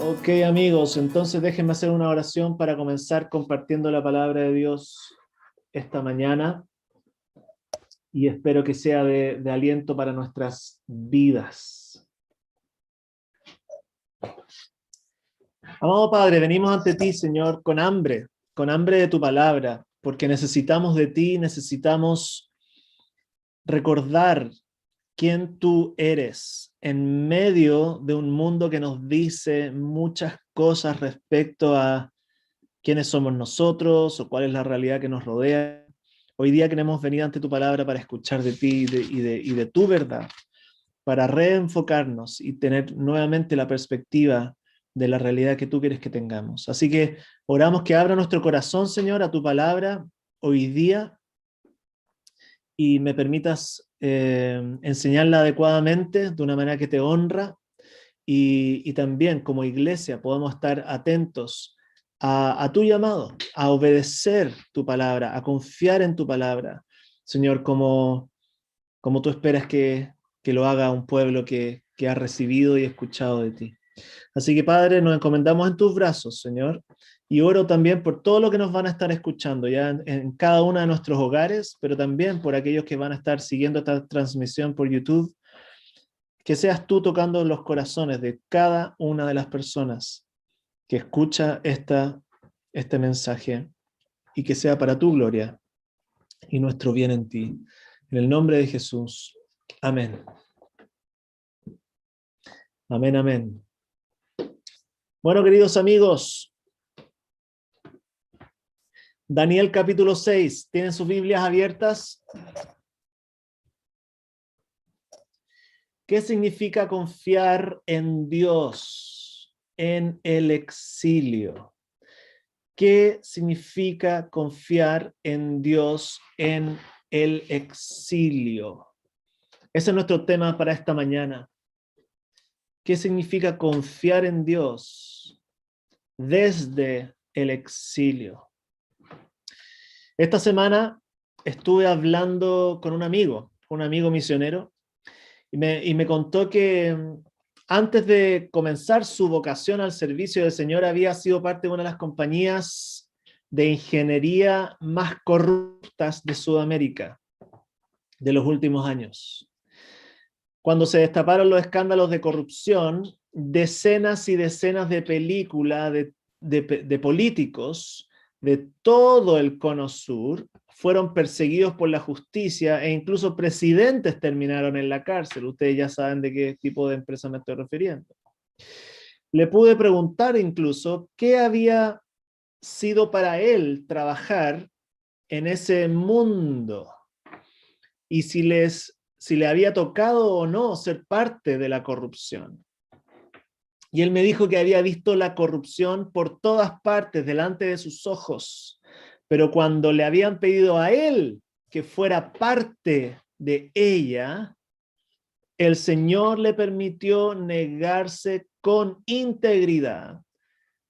Ok, amigos, entonces déjenme hacer una oración para comenzar compartiendo la palabra de Dios esta mañana y espero que sea de aliento para nuestras vidas. Amado Padre, venimos ante ti, Señor, con hambre de tu palabra, porque necesitamos de ti, necesitamos recordar quién tú eres en medio de un mundo que nos dice muchas cosas respecto a quiénes somos nosotros o cuál es la realidad que nos rodea. Hoy día queremos venir ante tu palabra para escuchar de ti y de tu verdad, para reenfocarnos y tener nuevamente la perspectiva de la realidad que tú quieres que tengamos. Así que oramos que abra nuestro corazón, Señor, a tu palabra hoy día y me permitas enseñarla adecuadamente, de una manera que te honra, y también como iglesia podemos estar atentos a tu llamado, a obedecer tu palabra, a confiar en tu palabra, Señor, como tú esperas que lo haga un pueblo que ha recibido y escuchado de ti. Así que, Padre, nos encomendamos en tus brazos, Señor, y oro también por todo lo que nos van a estar escuchando ya en cada uno de nuestros hogares, pero también por aquellos que van a estar siguiendo esta transmisión por YouTube. Que seas tú tocando los corazones de cada una de las personas que escucha este mensaje y que sea para tu gloria y nuestro bien en ti. En el nombre de Jesús. Amén. Amén, amén. Bueno, queridos amigos, Daniel capítulo 6, ¿tienen sus Biblias abiertas? ¿Qué significa confiar en Dios en el exilio? ¿Qué significa confiar en Dios en el exilio? Ese es nuestro tema para esta mañana. ¿Qué significa confiar en Dios desde el exilio? Esta semana estuve hablando con un amigo misionero, y me contó que antes de comenzar su vocación al servicio del Señor había sido parte de una de las compañías de ingeniería más corruptas de Sudamérica de los últimos años. Cuando se destaparon los escándalos de corrupción, decenas y decenas de películas de políticos de todo el Cono Sur fueron perseguidos por la justicia e incluso presidentes terminaron en la cárcel. Ustedes ya saben de qué tipo de empresa me estoy refiriendo. Le pude preguntar incluso qué había sido para él trabajar en ese mundo y si le había tocado o no ser parte de la corrupción. Y él me dijo que había visto la corrupción por todas partes, delante de sus ojos, pero cuando le habían pedido a él que fuera parte de ella, el Señor le permitió negarse con integridad,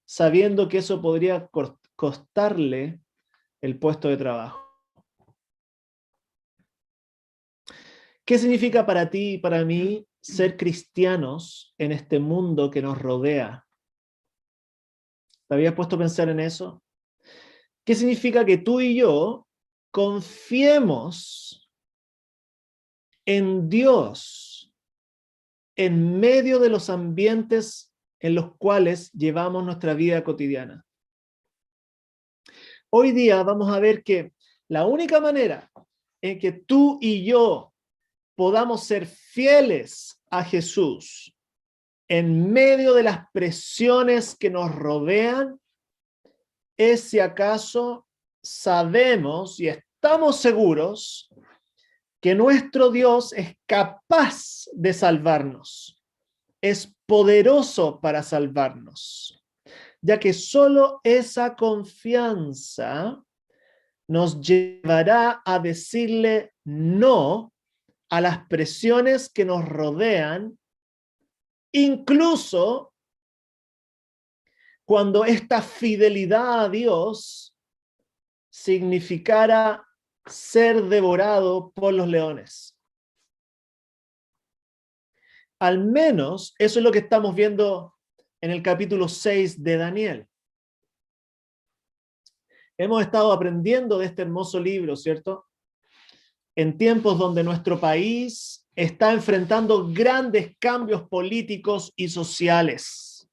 sabiendo que eso podría costarle el puesto de trabajo. ¿Qué significa para ti y para mí ser cristianos en este mundo que nos rodea? ¿Te habías puesto a pensar en eso? ¿Qué significa que tú y yo confiemos en Dios en medio de los ambientes en los cuales llevamos nuestra vida cotidiana? Hoy día vamos a ver que la única manera en que tú y yo podamos ser fieles a Jesús en medio de las presiones que nos rodean es si acaso sabemos y estamos seguros que nuestro Dios es capaz de salvarnos, es poderoso para salvarnos, ya que solo esa confianza nos llevará a decirle no a las presiones que nos rodean, incluso cuando esta fidelidad a Dios significara ser devorado por los leones. Al menos eso es lo que estamos viendo en el capítulo 6 de Daniel. Hemos estado aprendiendo de este hermoso libro, ¿cierto? En tiempos donde nuestro país está enfrentando grandes cambios políticos y sociales.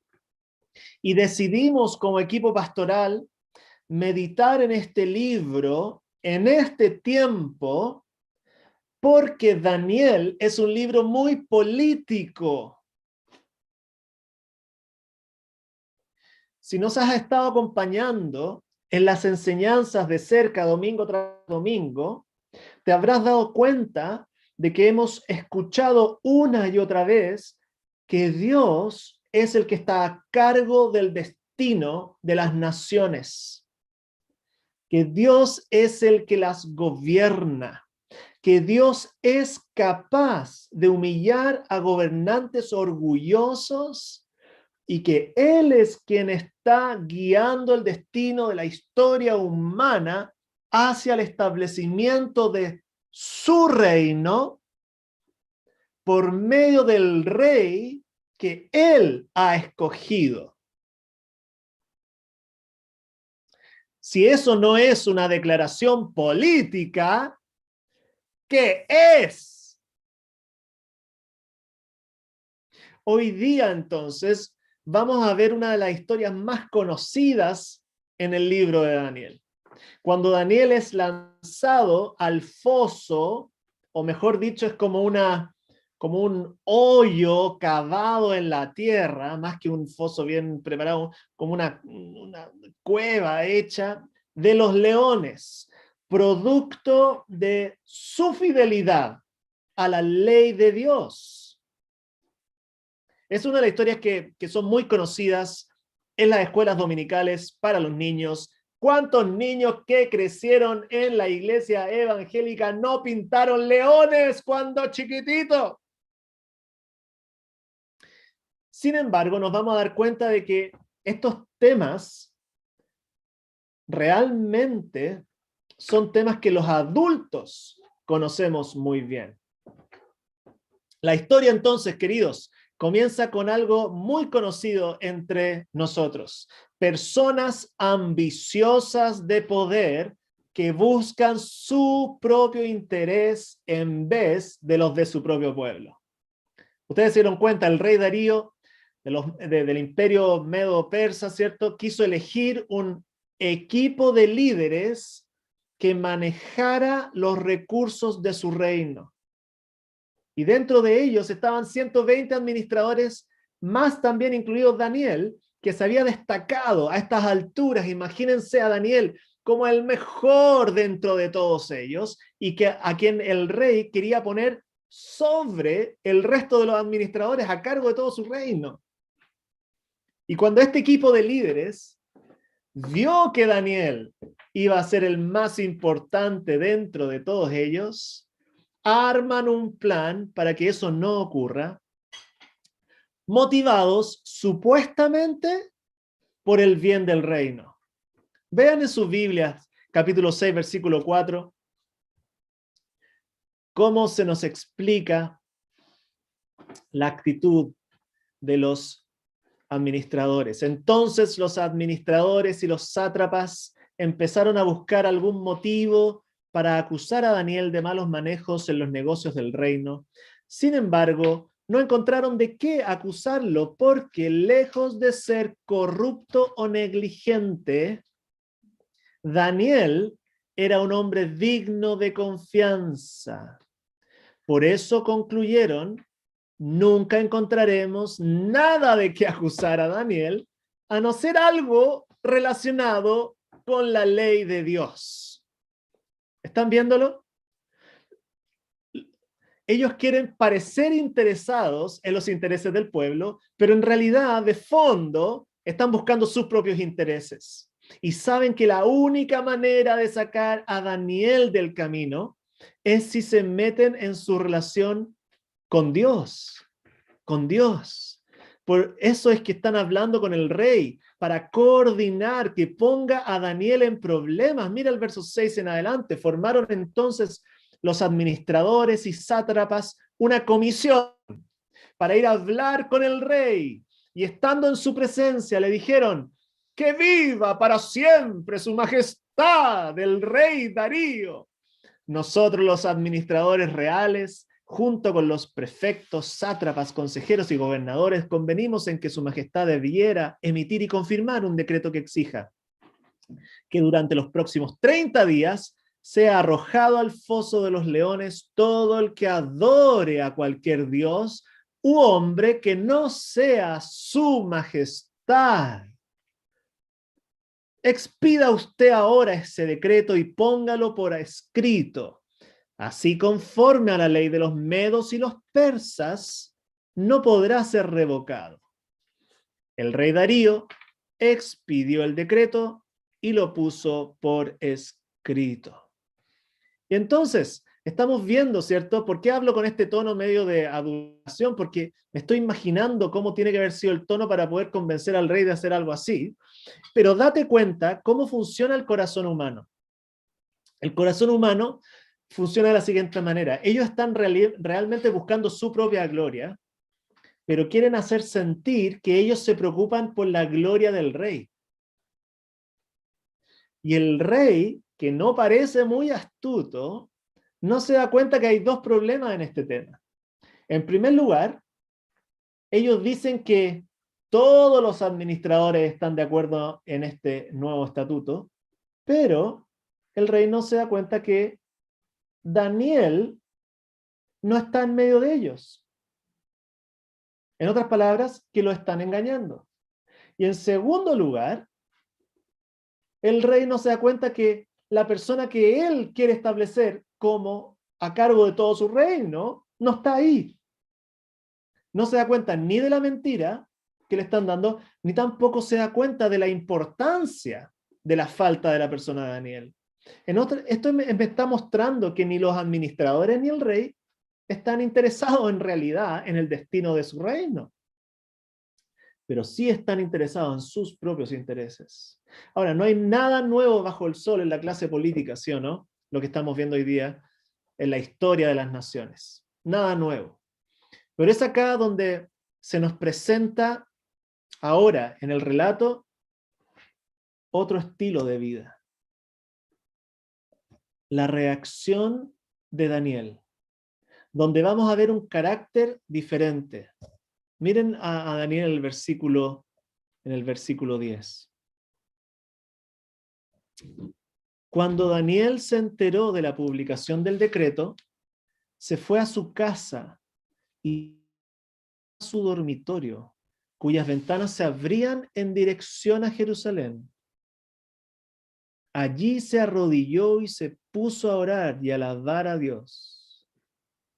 Y decidimos como equipo pastoral meditar en este libro, en este tiempo, porque Daniel es un libro muy político. Si nos has estado acompañando en las enseñanzas de cerca domingo tras domingo, te habrás dado cuenta de que hemos escuchado una y otra vez que Dios es el que está a cargo del destino de las naciones, que Dios es el que las gobierna, que Dios es capaz de humillar a gobernantes orgullosos y que Él es quien está guiando el destino de la historia humana hacia el establecimiento de su reino por medio del rey que Él ha escogido. Si eso no es una declaración política, ¿qué es? Hoy día, entonces, vamos a ver una de las historias más conocidas en el libro de Daniel. Cuando Daniel es lanzado al foso, o mejor dicho, es como un hoyo cavado en la tierra, más que un foso bien preparado, como una cueva hecha de los leones, producto de su fidelidad a la ley de Dios. Es una de las historias que son muy conocidas en las escuelas dominicales para los niños. ¿Cuántos niños que crecieron en la iglesia evangélica no pintaron leones cuando chiquititos? Sin embargo, nos vamos a dar cuenta de que estos temas realmente son temas que los adultos conocemos muy bien. La historia entonces, queridos, comienza con algo muy conocido entre nosotros. Personas ambiciosas de poder que buscan su propio interés en vez de los de su propio pueblo. Ustedes se dieron cuenta, el rey Darío del imperio medo-persa, ¿cierto? Quiso elegir un equipo de líderes que manejara los recursos de su reino. Y dentro de ellos estaban 120 administradores, más también incluido Daniel, que se había destacado a estas alturas. Imagínense a Daniel como el mejor dentro de todos ellos y que a quien el rey quería poner sobre el resto de los administradores a cargo de todo su reino. Y cuando este equipo de líderes vio que Daniel iba a ser el más importante dentro de todos ellos, arman un plan para que eso no ocurra, motivados supuestamente por el bien del reino. Vean en sus Biblias, capítulo 6, versículo 4, cómo se nos explica la actitud de los administradores. Entonces los administradores y los sátrapas empezaron a buscar algún motivo para acusar a Daniel de malos manejos en los negocios del reino. Sin embargo, no encontraron de qué acusarlo porque lejos de ser corrupto o negligente, Daniel era un hombre digno de confianza. Por eso concluyeron: nunca encontraremos nada de qué acusar a Daniel, a no ser algo relacionado con la ley de Dios. ¿Están viéndolo? Ellos quieren parecer interesados en los intereses del pueblo, pero en realidad, de fondo, están buscando sus propios intereses. Y saben que la única manera de sacar a Daniel del camino es si se meten en su relación con Dios, con Dios. Por eso es que están hablando con el rey, para coordinar, que ponga a Daniel en problemas. Mira el verso 6 en adelante. Formaron entonces los administradores y sátrapas una comisión para ir a hablar con el rey y estando en su presencia le dijeron: ¡que viva para siempre su majestad, el rey Darío! Nosotros, los administradores reales, junto con los prefectos, sátrapas, consejeros y gobernadores, convenimos en que su majestad debiera emitir y confirmar un decreto que exija que durante los próximos 30 días sea arrojado al foso de los leones todo el que adore a cualquier dios u hombre que no sea su majestad. Expida usted ahora ese decreto y póngalo por escrito. Así, conforme a la ley de los medos y los persas, no podrá ser revocado. El rey Darío expidió el decreto y lo puso por escrito. Y entonces, estamos viendo, ¿cierto? ¿Por qué hablo con este tono medio de adulación? Porque me estoy imaginando cómo tiene que haber sido el tono para poder convencer al rey de hacer algo así. Pero date cuenta cómo funciona el corazón humano. El corazón humano funciona de la siguiente manera. Ellos están realmente buscando su propia gloria, pero quieren hacer sentir que ellos se preocupan por la gloria del rey. Y el rey, que no parece muy astuto, no se da cuenta que hay dos problemas en este tema. En primer lugar, ellos dicen que todos los administradores están de acuerdo en este nuevo estatuto, pero el rey no se da cuenta que Daniel no está en medio de ellos. En otras palabras, que lo están engañando. Y en segundo lugar, el rey no se da cuenta que la persona que él quiere establecer como a cargo de todo su reino no está ahí. No se da cuenta ni de la mentira que le están dando, ni tampoco se da cuenta de la importancia de la falta de la persona de Daniel. Esto me está mostrando que ni los administradores ni el rey están interesados en realidad en el destino de su reino, pero sí están interesados en sus propios intereses. Ahora, no hay nada nuevo bajo el sol en la clase política, ¿sí o no? Lo que estamos viendo hoy día en la historia de las naciones. Nada nuevo. Pero es acá donde se nos presenta ahora en el relato otro estilo de vida. La reacción de Daniel, donde vamos a ver un carácter diferente. Miren a Daniel en el versículo 10. Cuando Daniel se enteró de la publicación del decreto, se fue a su casa y a su dormitorio, cuyas ventanas se abrían en dirección a Jerusalén. Allí se arrodilló y se puso a orar y a alabar a Dios,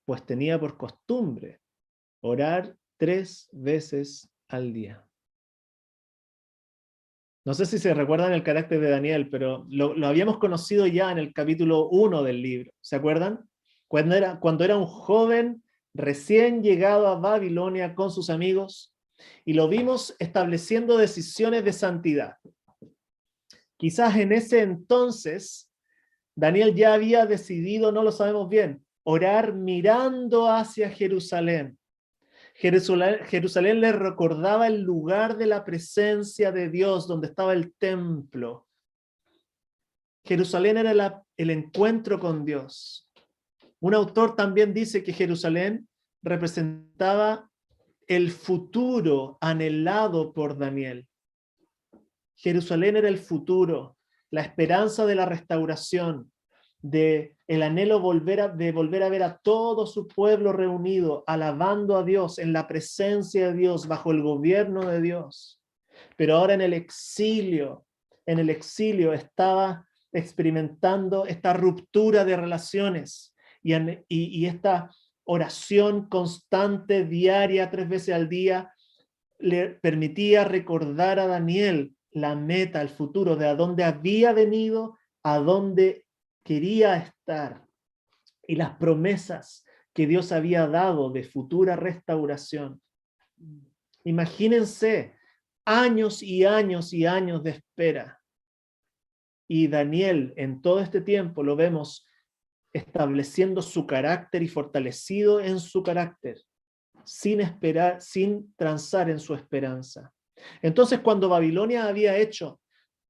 pues tenía por costumbre orar 3 veces al día. No sé si se recuerdan el carácter de Daniel, pero lo habíamos conocido ya en el capítulo 1 del libro. ¿Se acuerdan? Cuando era un joven recién llegado a Babilonia con sus amigos, y lo vimos estableciendo decisiones de santidad. Quizás en ese entonces Daniel ya había decidido, no lo sabemos bien, orar mirando hacia Jerusalén. Jerusalén le recordaba el lugar de la presencia de Dios, donde estaba el templo. Jerusalén era el encuentro con Dios. Un autor también dice que Jerusalén representaba el futuro anhelado por Daniel. Jerusalén era el futuro, la esperanza de la restauración, de el anhelo de volver a ver a todo su pueblo reunido, alabando a Dios, en la presencia de Dios, bajo el gobierno de Dios. Pero ahora en el exilio estaba experimentando esta ruptura de relaciones y esta oración constante, diaria, 3 veces al día, le permitía recordar a Daniel la meta, el futuro, de a dónde había venido, a dónde quería estar, y las promesas que Dios había dado de futura restauración. Imagínense años y años y años de espera. Y Daniel, en todo este tiempo, lo vemos estableciendo su carácter y fortalecido en su carácter. sin esperar, sin transar en su esperanza. Entonces, cuando Babilonia había hecho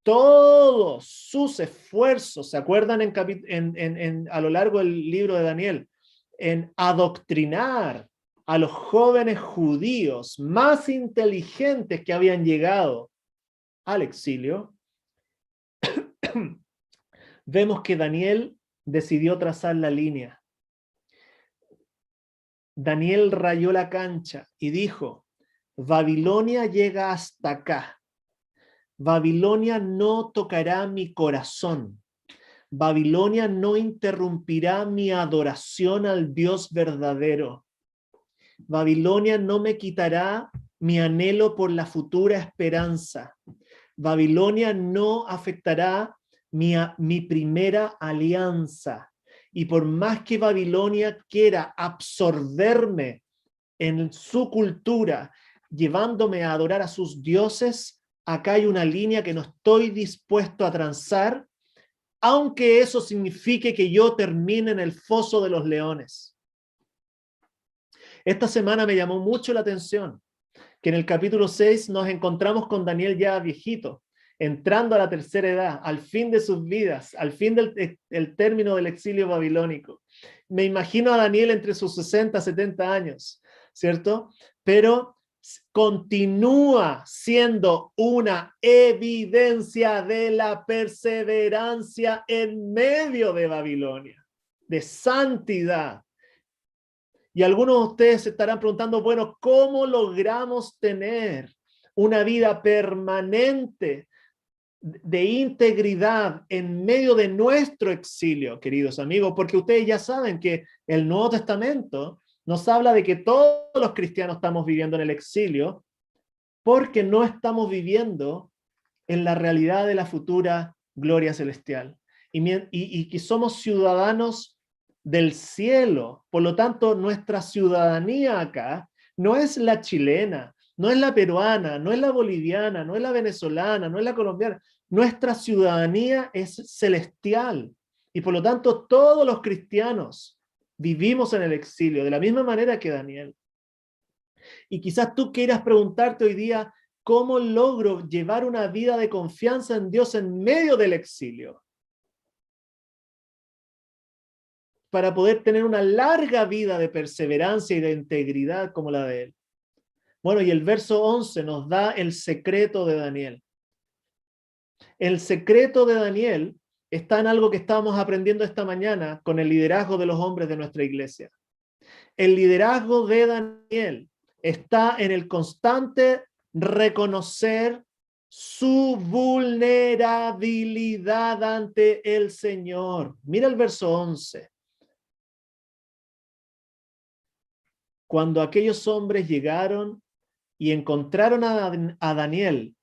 todos sus esfuerzos, ¿se acuerdan a lo largo del libro de Daniel? En adoctrinar a los jóvenes judíos más inteligentes que habían llegado al exilio, vemos que Daniel decidió trazar la línea. Daniel rayó la cancha y dijo: Babilonia llega hasta acá. Babilonia no tocará mi corazón. Babilonia no interrumpirá mi adoración al Dios verdadero. Babilonia no me quitará mi anhelo por la futura esperanza. Babilonia no afectará mi primera alianza. Y por más que Babilonia quiera absorberme en su cultura, llevándome a adorar a sus dioses, acá hay una línea que no estoy dispuesto a transar, aunque eso signifique que yo termine en el foso de los leones. Esta semana me llamó mucho la atención que en el capítulo 6 nos encontramos con Daniel ya viejito, entrando a la tercera edad, al fin de sus vidas, al fin del término del exilio babilónico. Me imagino a Daniel entre sus 60, 70 años, ¿cierto? Pero continúa siendo una evidencia de la perseverancia en medio de Babilonia, de santidad. Y algunos de ustedes se estarán preguntando, bueno, ¿cómo logramos tener una vida permanente de integridad en medio de nuestro exilio, queridos amigos? Porque ustedes ya saben que el Nuevo Testamento nos habla de que todos los cristianos estamos viviendo en el exilio porque no estamos viviendo en la realidad de la futura gloria celestial. Y que somos ciudadanos del cielo. Por lo tanto, nuestra ciudadanía acá no es la chilena, no es la peruana, no es la boliviana, no es la venezolana, no es la colombiana. Nuestra ciudadanía es celestial. Y por lo tanto, todos los cristianos vivimos en el exilio, de la misma manera que Daniel. Y quizás tú quieras preguntarte hoy día, ¿cómo logro llevar una vida de confianza en Dios en medio del exilio? Para poder tener una larga vida de perseverancia y de integridad como la de él. Bueno, y el verso 11 nos da el secreto de Daniel. El secreto de Daniel está en algo que estábamos aprendiendo esta mañana con el liderazgo de los hombres de nuestra iglesia. El liderazgo de Daniel está en el constante reconocer su vulnerabilidad ante el Señor. Mira el verso 11. Cuando aquellos hombres llegaron y encontraron a Daniel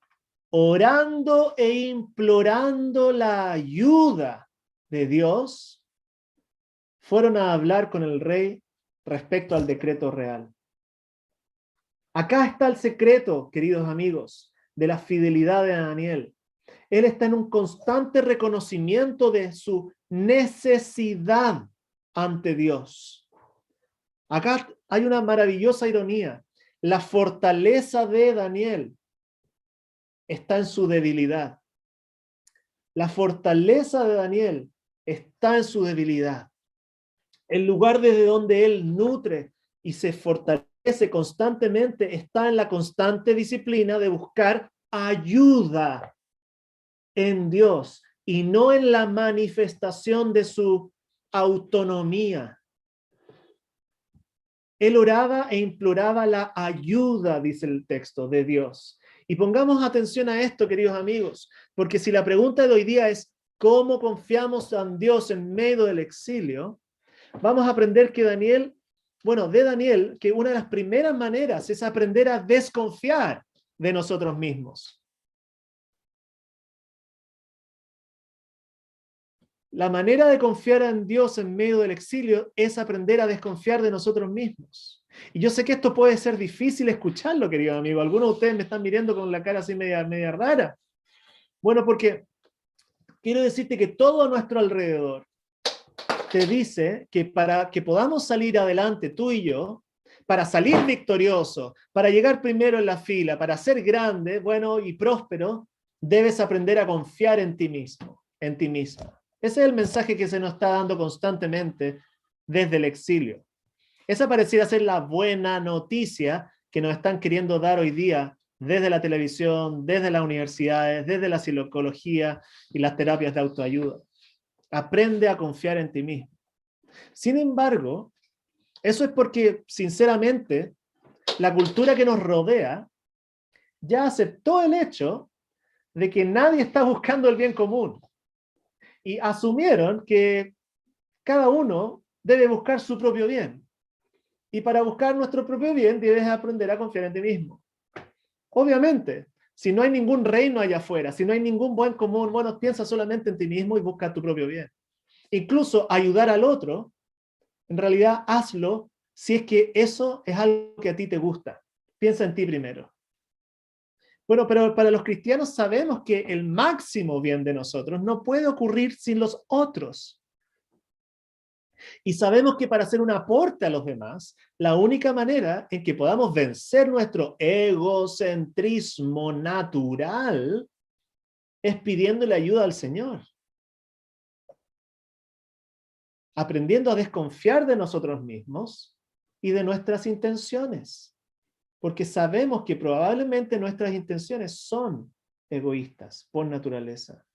orando e implorando la ayuda de Dios, fueron a hablar con el rey respecto al decreto real. Acá está el secreto, queridos amigos, de la fidelidad de Daniel. Él está en un constante reconocimiento de su necesidad ante Dios. Acá hay una maravillosa ironía. La fortaleza de Daniel está en su debilidad. La fortaleza de Daniel está en su debilidad. El lugar desde donde él nutre y se fortalece constantemente está en la constante disciplina de buscar ayuda en Dios y no en la manifestación de su autonomía. Él oraba e imploraba la ayuda, dice el texto, de Dios. Y pongamos atención a esto, queridos amigos, porque si la pregunta de hoy día es ¿cómo confiamos en Dios en medio del exilio? Vamos a aprender que Daniel, que una de las primeras maneras es aprender a desconfiar de nosotros mismos. La manera de confiar en Dios en medio del exilio es aprender a desconfiar de nosotros mismos. Y yo sé que esto puede ser difícil escucharlo, querido amigo. Algunos de ustedes me están mirando con la cara así media rara. Bueno, porque quiero decirte que todo a nuestro alrededor te dice que para que podamos salir adelante, tú y yo, para salir victorioso, para llegar primero en la fila, para ser grande, bueno y próspero, debes aprender a confiar en ti mismo, en ti mismo. Ese es el mensaje que se nos está dando constantemente desde el exilio. Esa pareciera ser la buena noticia que nos están queriendo dar hoy día desde la televisión, desde las universidades, desde la psicología y las terapias de autoayuda. Aprende a confiar en ti mismo. Sin embargo, eso es porque, sinceramente, la cultura que nos rodea ya aceptó el hecho de que nadie está buscando el bien común y asumieron que cada uno debe buscar su propio bien. Y para buscar nuestro propio bien debes aprender a confiar en ti mismo. Obviamente, si no hay ningún reino allá afuera, si no hay ningún buen común, bueno, piensa solamente en ti mismo y busca tu propio bien. Incluso ayudar al otro, en realidad hazlo si es que eso es algo que a ti te gusta. Piensa en ti primero. Bueno, pero para los cristianos sabemos que el máximo bien de nosotros no puede ocurrir sin los otros. Y sabemos que para hacer un aporte a los demás, la única manera en que podamos vencer nuestro egocentrismo natural es pidiéndole ayuda al Señor. Aprendiendo a desconfiar de nosotros mismos y de nuestras intenciones. Porque sabemos que probablemente nuestras intenciones son egoístas por naturaleza.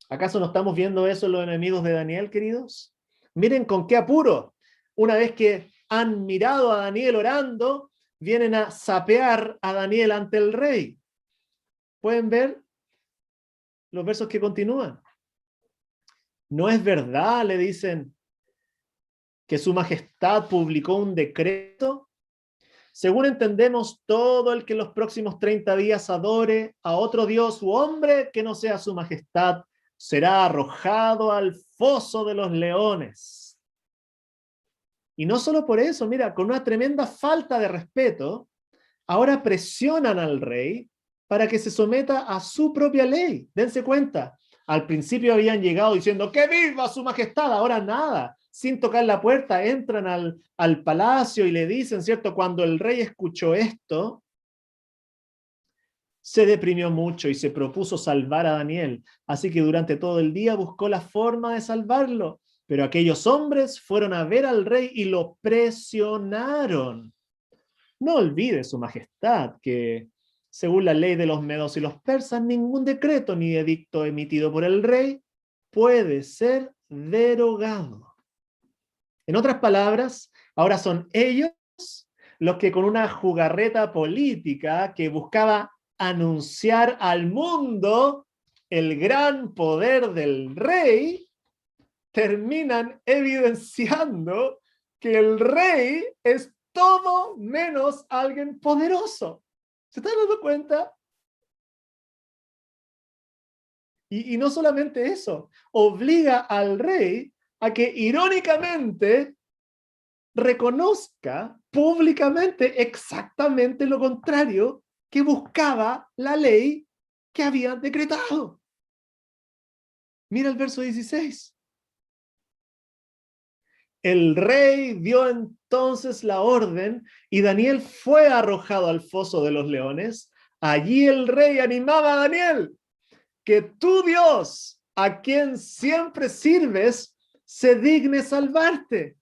¿Acaso no estamos viendo eso los enemigos de Daniel, queridos? Miren con qué apuro. Una vez que han mirado a Daniel orando, vienen a sapear a Daniel ante el rey. ¿Pueden ver los versos que continúan? No es verdad, le dicen, que su majestad publicó un decreto. Según entendemos, todo el que en los próximos 30 días adore a otro dios u hombre que no sea su majestad, será arrojado al foso de los leones. Y no solo por eso, mira, con una tremenda falta de respeto, ahora presionan al rey para que se someta a su propia ley. Dense cuenta, al principio habían llegado diciendo ¡que viva su majestad! Ahora nada, sin tocar la puerta, entran al palacio y le dicen, ¿cierto? Cuando el rey escuchó esto, se deprimió mucho y se propuso salvar a Daniel. Así que durante todo el día buscó la forma de salvarlo. Pero aquellos hombres fueron a ver al rey y lo presionaron. No olvide, su majestad, que según la ley de los medos y los persas, ningún decreto ni edicto emitido por el rey puede ser derogado. En otras palabras, ahora son ellos los que con una jugarreta política que buscaba anunciar al mundo el gran poder del rey, terminan evidenciando que el rey es todo menos alguien poderoso. ¿Se están dando cuenta? Y no solamente eso, obliga al rey a que irónicamente reconozca públicamente exactamente lo contrario que buscaba la ley que había decretado. Mira el verso 16. El rey dio entonces la orden y Daniel fue arrojado al foso de los leones. Allí el rey animaba a Daniel, que tu Dios, a quien siempre sirves, se digne salvarte.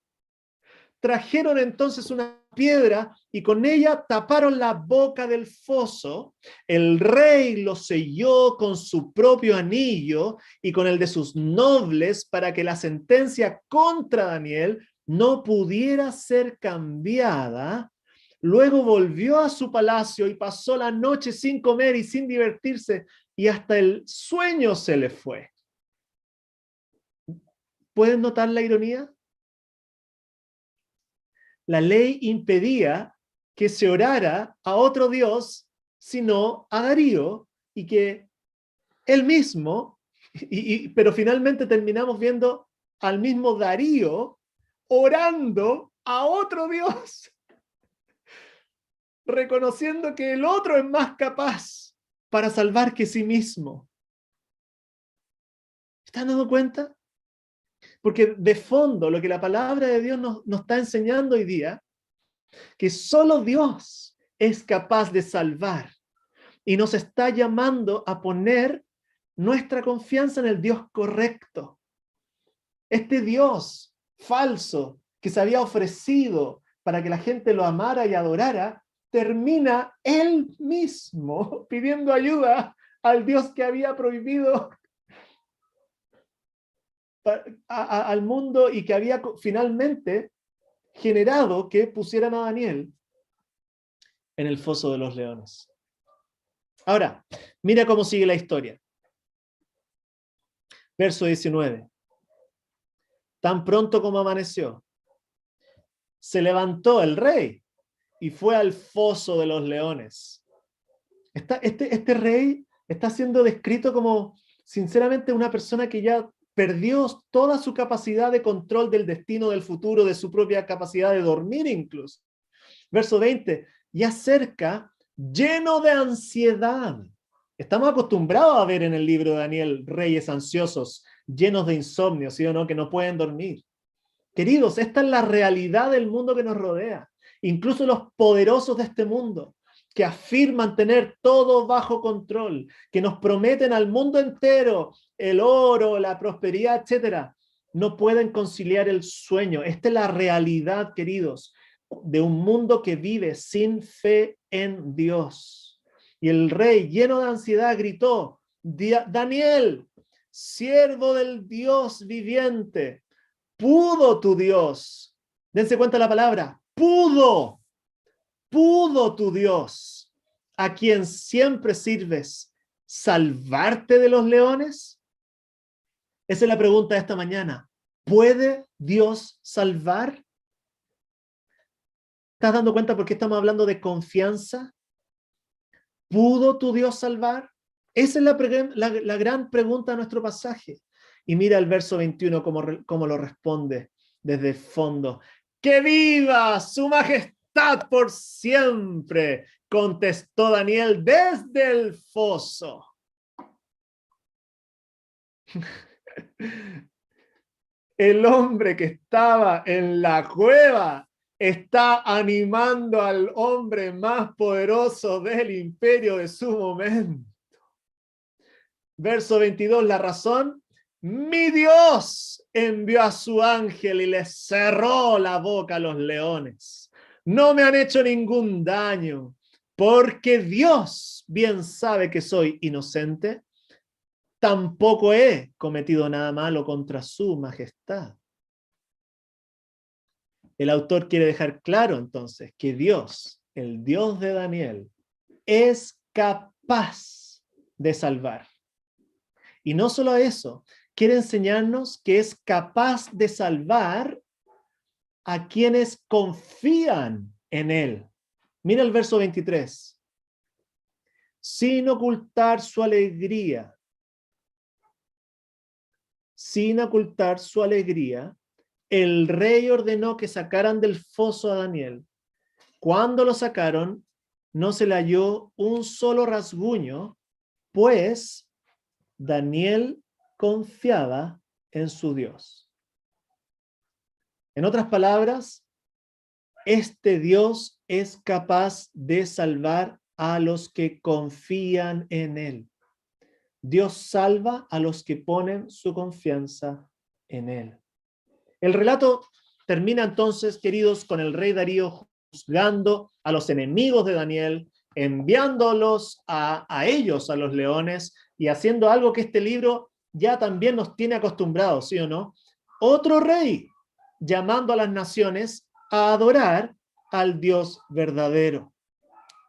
Trajeron entonces una piedra y con ella taparon la boca del foso. El rey lo selló con su propio anillo y con el de sus nobles para que la sentencia contra Daniel no pudiera ser cambiada. Luego volvió a su palacio y pasó la noche sin comer y sin divertirse, y hasta el sueño se le fue. ¿Pueden notar la ironía? La ley impedía que se orara a otro dios, sino a Darío, y que él mismo, pero finalmente terminamos viendo al mismo Darío orando a otro dios, reconociendo que el otro es más capaz para salvar que sí mismo. ¿Están dando cuenta? Porque de fondo lo que la palabra de Dios nos está enseñando hoy día que solo Dios es capaz de salvar y nos está llamando a poner nuestra confianza en el Dios correcto. Este Dios falso que se había ofrecido para que la gente lo amara y adorara, termina él mismo pidiendo ayuda al Dios que había prohibido al mundo y que había finalmente generado que pusieran a Daniel en el foso de los leones. Ahora, mira cómo sigue la historia. Verso 19. Tan pronto como amaneció, se levantó el rey y fue al foso de los leones. Este rey está siendo descrito como, sinceramente, una persona que ya perdió toda su capacidad de control del destino, del futuro, de su propia capacidad de dormir incluso. Verso 20, ya cerca, lleno de ansiedad. Estamos acostumbrados a ver en el libro de Daniel reyes ansiosos, llenos de insomnio, ¿sí o no? Que no pueden dormir. Queridos, esta es la realidad del mundo que nos rodea. Incluso los poderosos de este mundo, que afirman tener todo bajo control, que nos prometen al mundo entero el oro, la prosperidad, etc., no pueden conciliar el sueño. Esta es la realidad, queridos, de un mundo que vive sin fe en Dios. Y el rey, lleno de ansiedad, gritó: Daniel, siervo del Dios viviente, ¿pudo tu Dios? Dense cuenta la palabra, pudo tu Dios, a quien siempre sirves, salvarte de los leones? Esa es la pregunta de esta mañana. ¿Puede Dios salvar? ¿Estás dando cuenta por qué estamos hablando de confianza? ¿Pudo tu Dios salvar? Esa es la gran pregunta de nuestro pasaje. Y mira el verso 21 cómo lo responde desde el fondo. ¡Que viva su majestad por siempre!, contestó Daniel desde el foso. El hombre que estaba en la cueva está animando al hombre más poderoso del imperio de su momento. Verso 22, la razón: mi Dios envió a su ángel y les cerró la boca a los leones. No me han hecho ningún daño, porque Dios bien sabe que soy inocente. Tampoco he cometido nada malo contra su majestad. El autor quiere dejar claro entonces que Dios, el Dios de Daniel, es capaz de salvar. Y no solo eso, quiere enseñarnos que es capaz de salvar a quienes confían en él. Mira el verso 23. Sin ocultar su alegría, el rey ordenó que sacaran del foso a Daniel. Cuando lo sacaron, no se le halló un solo rasguño, pues Daniel confiaba en su Dios. En otras palabras, este Dios es capaz de salvar a los que confían en él. Dios salva a los que ponen su confianza en él. El relato termina entonces, queridos, con el rey Darío juzgando a los enemigos de Daniel, enviándolos a ellos, a los leones, y haciendo algo que este libro ya también nos tiene acostumbrados, ¿sí o no? Otro rey llamando a las naciones a adorar al Dios verdadero.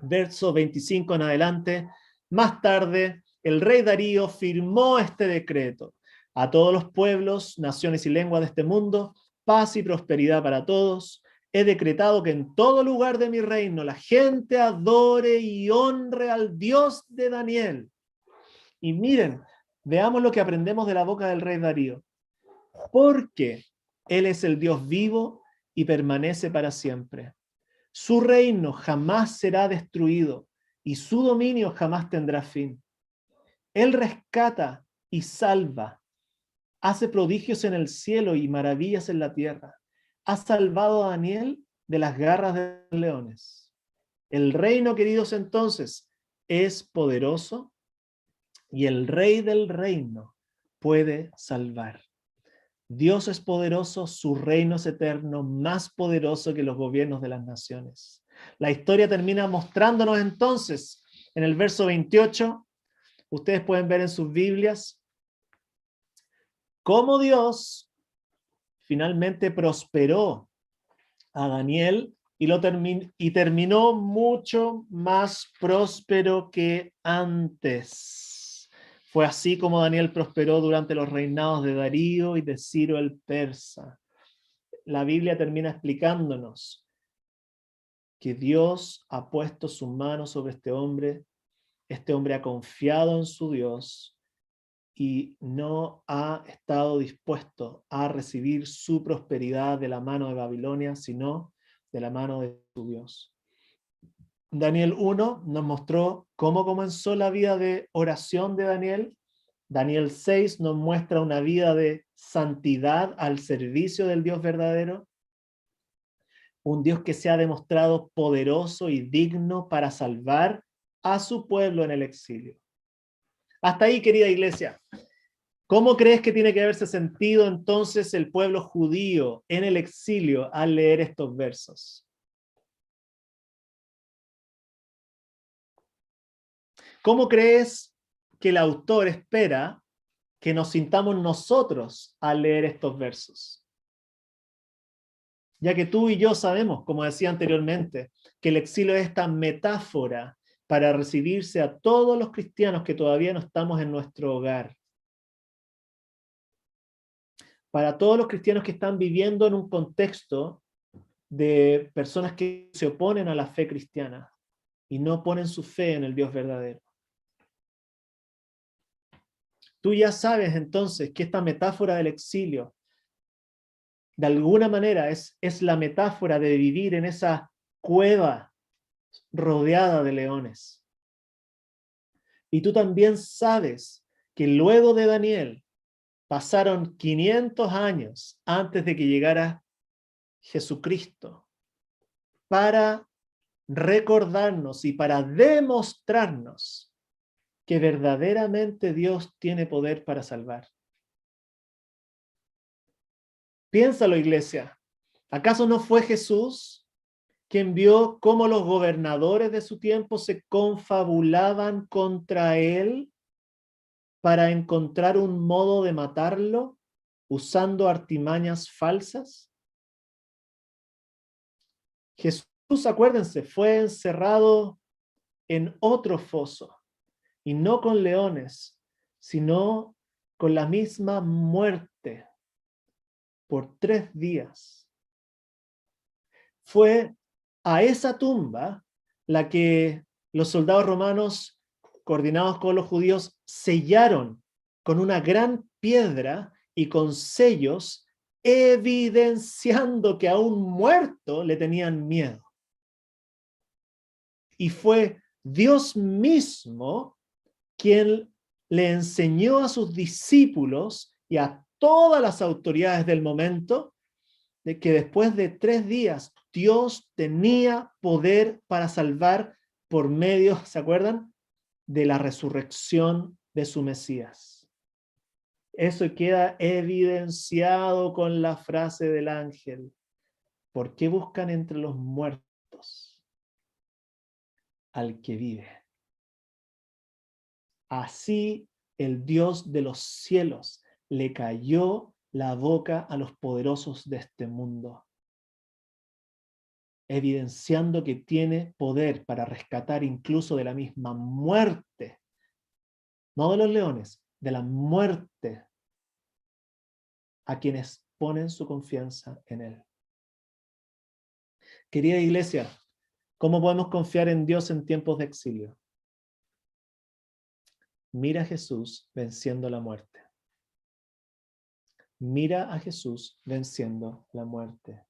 Verso 25 en adelante. Más tarde, el rey Darío firmó este decreto: a todos los pueblos, naciones y lenguas de este mundo, paz y prosperidad para todos. He decretado que en todo lugar de mi reino la gente adore y honre al Dios de Daniel. Y miren, veamos lo que aprendemos de la boca del rey Darío. Porque Él es el Dios vivo y permanece para siempre. Su reino jamás será destruido y su dominio jamás tendrá fin. Él rescata y salva, hace prodigios en el cielo y maravillas en la tierra. Ha salvado a Daniel de las garras de los leones. El reino, queridos, entonces, es poderoso y el rey del reino puede salvar. Dios es poderoso, su reino es eterno, más poderoso que los gobiernos de las naciones. La historia termina mostrándonos entonces, en el verso 28, ustedes pueden ver en sus Biblias, cómo Dios finalmente prosperó a Daniel y terminó mucho más próspero que antes. Fue así como Daniel prosperó durante los reinados de Darío y de Ciro el persa. La Biblia termina explicándonos que Dios ha puesto su mano sobre este hombre ha confiado en su Dios y no ha estado dispuesto a recibir su prosperidad de la mano de Babilonia, sino de la mano de su Dios. Daniel 1 nos mostró cómo comenzó la vida de oración de Daniel. Daniel 6 nos muestra una vida de santidad al servicio del Dios verdadero. Un Dios que se ha demostrado poderoso y digno para salvar a su pueblo en el exilio. Hasta ahí, querida iglesia. ¿Cómo crees que tiene que haberse sentido entonces el pueblo judío en el exilio al leer estos versos? ¿Cómo crees que el autor espera que nos sintamos nosotros al leer estos versos? Ya que tú y yo sabemos, como decía anteriormente, que el exilio es esta metáfora para recibirse a todos los cristianos que todavía no estamos en nuestro hogar. Para todos los cristianos que están viviendo en un contexto de personas que se oponen a la fe cristiana y no ponen su fe en el Dios verdadero. Tú ya sabes entonces que esta metáfora del exilio, de alguna manera, es la metáfora de vivir en esa cueva rodeada de leones. Y tú también sabes que luego de Daniel pasaron 500 años antes de que llegara Jesucristo para recordarnos y para demostrarnos que verdaderamente Dios tiene poder para salvar. Piénsalo, iglesia. ¿Acaso no fue Jesús quien vio cómo los gobernadores de su tiempo se confabulaban contra él para encontrar un modo de matarlo usando artimañas falsas? Jesús, acuérdense, fue encerrado en otro foso, y no con leones, sino con la misma muerte por 3 días. Fue a esa tumba la que los soldados romanos, coordinados con los judíos, sellaron con una gran piedra y con sellos, evidenciando que a un muerto le tenían miedo. Y fue Dios mismo quien le enseñó a sus discípulos y a todas las autoridades del momento de que después de 3 días Dios tenía poder para salvar por medio, ¿se acuerdan?, de la resurrección de su Mesías. Eso queda evidenciado con la frase del ángel: ¿por qué buscan entre los muertos al que vive? Así el Dios de los cielos le cayó la boca a los poderosos de este mundo, evidenciando que tiene poder para rescatar incluso de la misma muerte, no de los leones, de la muerte, a quienes ponen su confianza en él. Querida iglesia, ¿cómo podemos confiar en Dios en tiempos de exilio? Mira a Jesús venciendo la muerte. Mira a Jesús venciendo la muerte.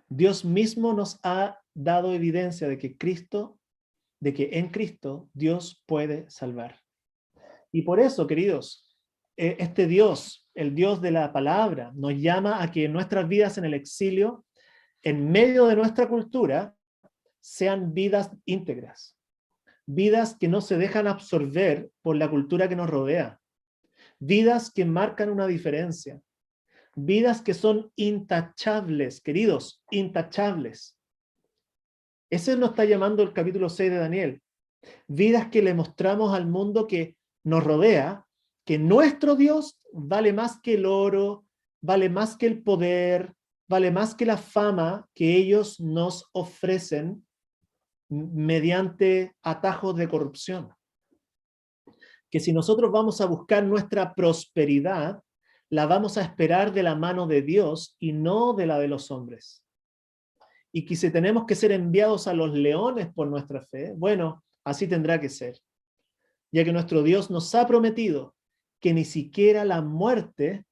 Dios mismo nos ha dado evidencia de que en Cristo Dios puede salvar. Y por eso, queridos, este Dios, el Dios de la palabra, nos llama a que en nuestras vidas en el exilio en medio de nuestra cultura, sean vidas íntegras, vidas que no se dejan absorber por la cultura que nos rodea, vidas que marcan una diferencia, vidas que son intachables, queridos, intachables. Ese nos está llamando el capítulo 6 de Daniel. Vidas que le mostramos al mundo que nos rodea, que nuestro Dios vale más que el oro, vale más que el poder, vale más que la fama que ellos nos ofrecen mediante atajos de corrupción. Que si nosotros vamos a buscar nuestra prosperidad, la vamos a esperar de la mano de Dios y no de la de los hombres. Y que si tenemos que ser enviados a los leones por nuestra fe, bueno, así tendrá que ser, ya que nuestro Dios nos ha prometido que ni siquiera la muerte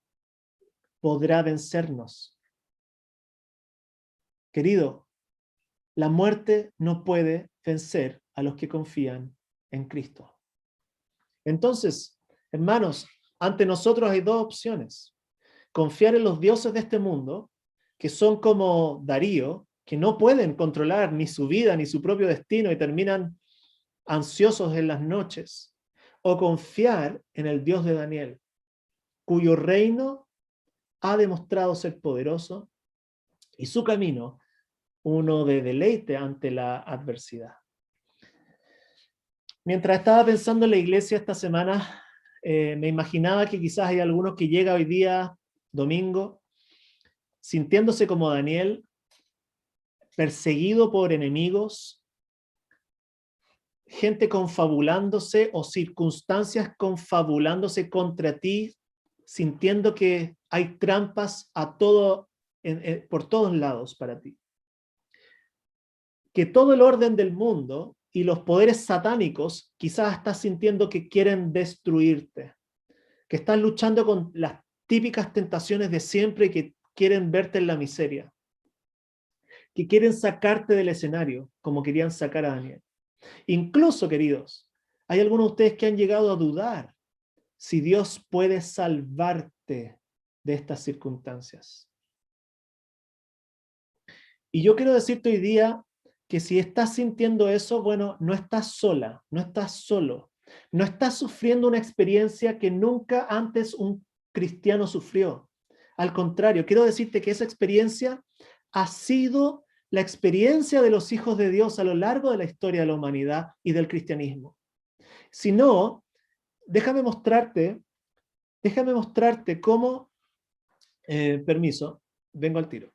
podrá vencernos. Querido, la muerte no puede vencer a los que confían en Cristo. Entonces, hermanos, ante nosotros hay dos opciones. Confiar en los dioses de este mundo, que son como Darío, que no pueden controlar ni su vida ni su propio destino y terminan ansiosos en las noches, o confiar en el Dios de Daniel, cuyo reino ha demostrado ser poderoso y su camino uno de deleite ante la adversidad. Mientras estaba pensando en la iglesia esta semana, me imaginaba que quizás hay algunos que llegan hoy día, domingo, sintiéndose como Daniel, perseguido por enemigos, gente confabulándose o circunstancias confabulándose contra ti, sintiendo que hay trampas por todos lados para ti. Que todo el orden del mundo y los poderes satánicos quizás estás sintiendo que quieren destruirte, que estás luchando con las típicas tentaciones de siempre y que quieren verte en la miseria, que quieren sacarte del escenario como querían sacar a Daniel. Incluso, queridos, hay algunos de ustedes que han llegado a dudar si Dios puede salvarte de estas circunstancias. Y yo quiero decirte hoy día que si estás sintiendo eso, bueno, no estás sola, no estás solo, no estás sufriendo una experiencia que nunca antes un cristiano sufrió. Al contrario, quiero decirte que esa experiencia ha sido la experiencia de los hijos de Dios a lo largo de la historia de la humanidad y del cristianismo. Si no, déjame mostrarte cómo, permiso, vengo al tiro.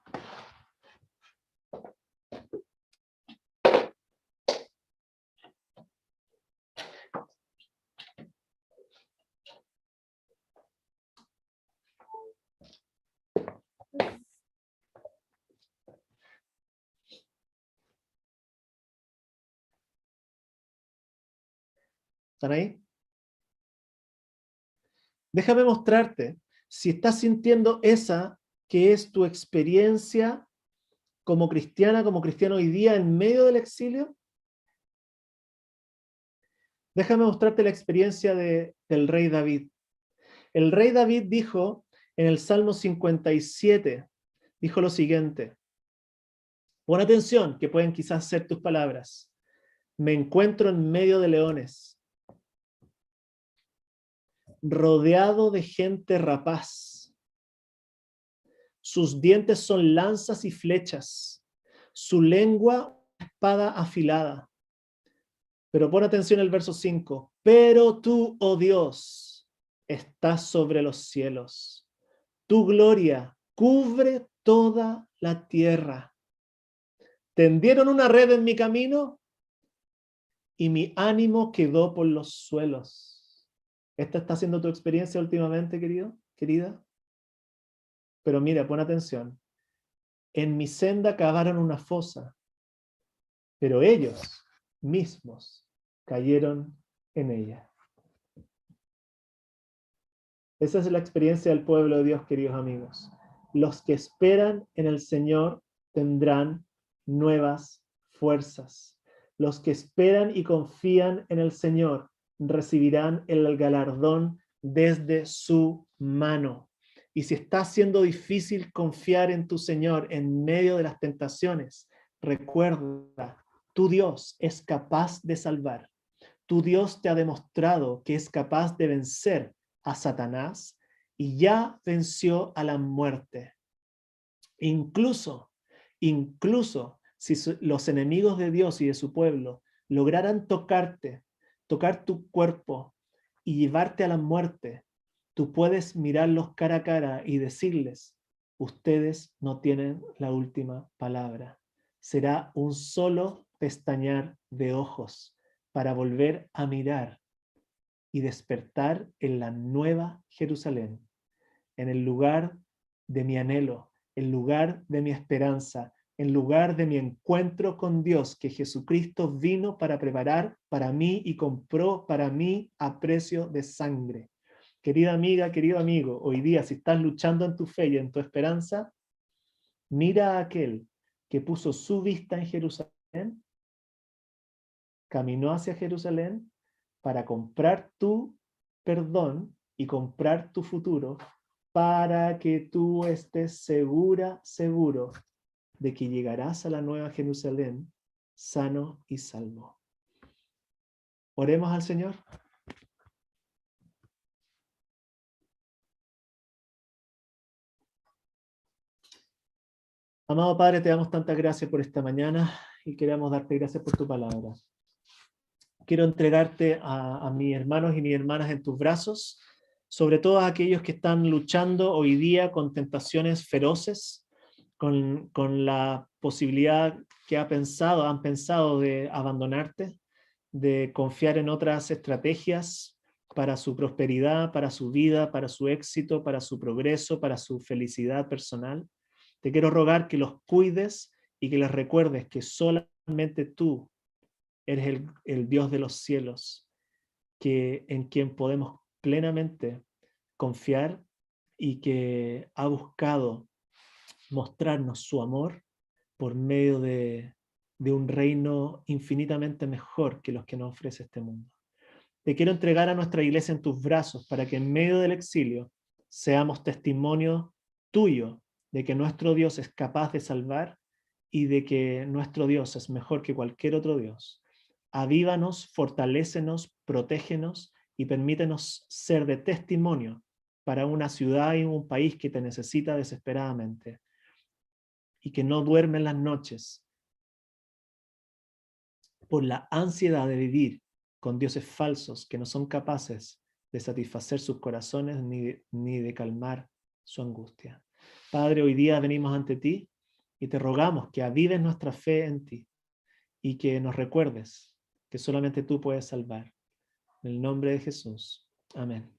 ¿Están ahí? Déjame mostrarte si estás sintiendo esa que es tu experiencia como cristiana, como cristiano hoy día en medio del exilio. Déjame mostrarte la experiencia del rey David. El rey David dijo en el Salmo 57, dijo lo siguiente. Pon atención, que pueden quizás ser tus palabras. Me encuentro en medio de leones, rodeado de gente rapaz. Sus dientes son lanzas y flechas, su lengua espada afilada. Pero pon atención al verso 5. Pero tú, oh Dios, estás sobre los cielos. Tu gloria cubre toda la tierra. Tendieron una red en mi camino y mi ánimo quedó por los suelos. ¿Esta está siendo tu experiencia últimamente, querida? Pero mira, pon atención. En mi senda cavaron una fosa, pero ellos mismos cayeron en ella. Esa es la experiencia del pueblo de Dios, queridos amigos. Los que esperan en el Señor tendrán nuevas fuerzas. Los que esperan y confían en el Señor recibirán el galardón desde su mano. Y si está siendo difícil confiar en tu Señor en medio de las tentaciones, recuerda, tu Dios es capaz de salvar. Tu Dios te ha demostrado que es capaz de vencer a Satanás y ya venció a la muerte. Incluso si los enemigos de Dios y de su pueblo lograran tocarte, tocar tu cuerpo y llevarte a la muerte, tú puedes mirarlos cara a cara y decirles, ustedes no tienen la última palabra. Será un solo pestañear de ojos para volver a mirar y despertar en la nueva Jerusalén, en el lugar de mi anhelo, el lugar de mi esperanza, el lugar de mi encuentro con Dios que Jesucristo vino para preparar para mí y compró para mí a precio de sangre. Querida amiga, querido amigo, hoy día si estás luchando en tu fe y en tu esperanza, mira a aquel que puso su vista en Jerusalén, caminó hacia Jerusalén para comprar tu perdón y comprar tu futuro para que tú estés seguro de que llegarás a la nueva Jerusalén sano y salvo. Oremos al Señor. Amado Padre, te damos tantas gracias por esta mañana y queremos darte gracias por tu palabra. Quiero entregarte a mis hermanos y mis hermanas en tus brazos, sobre todo a aquellos que están luchando hoy día con tentaciones feroces, con la posibilidad que han pensado de abandonarte, de confiar en otras estrategias para su prosperidad, para su vida, para su éxito, para su progreso, para su felicidad personal. Te quiero rogar que los cuides y que les recuerdes que solamente tú eres el Dios de los cielos, en quien podemos plenamente confiar y que ha buscado mostrarnos su amor por medio de un reino infinitamente mejor que los que nos ofrece este mundo. Te quiero entregar a nuestra iglesia en tus brazos para que en medio del exilio seamos testimonio tuyo de que nuestro Dios es capaz de salvar y de que nuestro Dios es mejor que cualquier otro Dios. Avívanos, fortalécenos, protégenos y permítenos ser de testimonio para una ciudad y un país que te necesita desesperadamente y que no duerme en las noches por la ansiedad de vivir con dioses falsos que no son capaces de satisfacer sus corazones ni de calmar su angustia. Padre, hoy día venimos ante ti y te rogamos que avives nuestra fe en ti y que nos recuerdes que solamente tú puedes salvar. En el nombre de Jesús. Amén.